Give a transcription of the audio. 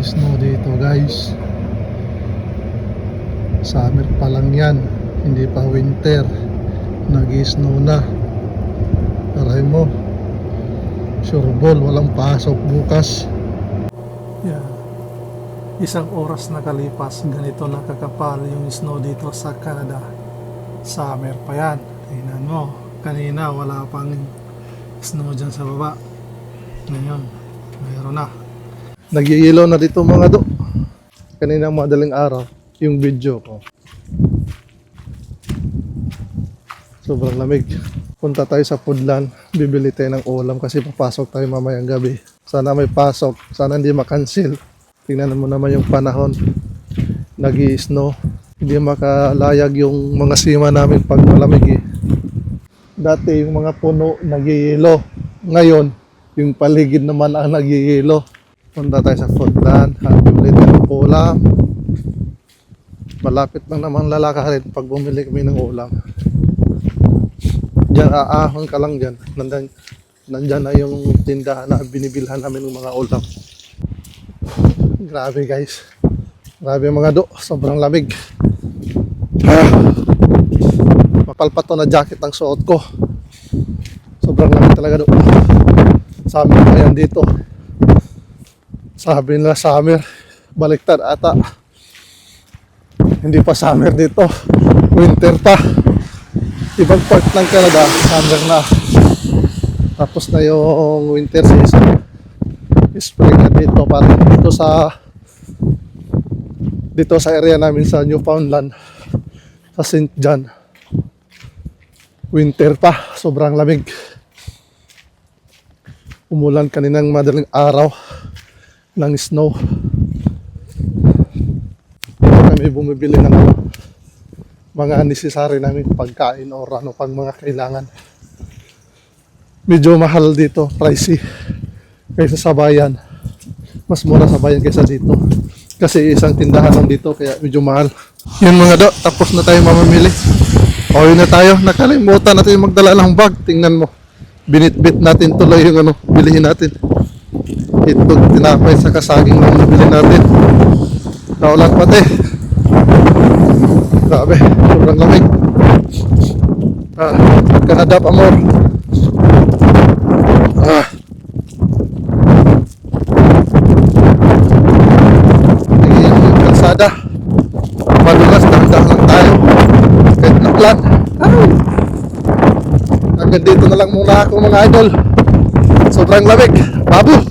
Snow dito guys. Summer pa lang yan, hindi pa winter. Nag-snow na. Aray mo, sure ball, walang pasok bukas. Yan. Isang oras na kalipas, ganito nakakapal yung snow dito sa Canada. Summer pa yan. Tingnan mo, kanina wala pang snow dyan sa baba. Ngayon, mayroon na. Nagyayelo na dito mga do. Kanina madaling araw yung video ko. Sobrang lamig. Punta tayo sa Foodland, bibili tayo ng ulam kasi papasok tayo mamayang gabi. Sana may pasok, sana hindi makancel. Tingnan mo naman yung panahon, nag-i-snow. Hindi makalayag yung mga sima namin pag malamig eh. Dati yung mga puno nag-i-yelo. Ngayon, yung paligid naman ang nag-i-yelo. Punta tayo sa Foodland, bibili tayo ng ulam. Malapit lang naman lalakarin pag bumili kami ng ulam. Diyan, aahon ka lang dyan. Nandyan na yung tindahan na binibilhan namin ng mga ulam. Grabe guys. Grabe mga do. Sobrang lamig. Mapalpato na jacket ang suot ko. Sobrang lamig talaga do. Sabi ko yan dito. Sabi nila summer. Baliktad ata. Hindi pa summer dito. Winter pa. Ibang part ng Canada, summer na. Tapos na yung winter season. Spring na dito, parang dito sa area namin sa Newfoundland, sa St. John. Winter pa, sobrang lamig. Umulan kaninang madaling araw ng snow. Dito kami bumibili ng mga necessary namin pagkain o ano pang mga kailangan. Medyo mahal dito, pricey kaysa sa bayan. Mas mura sa bayan kaysa dito. Kasi isang tindahan lang dito kaya medyo mahal. Yun mga do, tapos na tayo mamamili. O yun na tayo, nakalimutan natin yung magdala ng bag. Tingnan mo, binitbit natin tuloy yung bilihin natin. Itlog, tinapay sa kasaging lang nabili natin. Naulan pati. Grabe, sobrang lamig. Canada pa more. Tingin yung kalsada. Madulas, dahan-dahan lang tayo. Kahit naklan. Hanggang dito na lang muna ako mga idol. Sobrang lamig. Babu!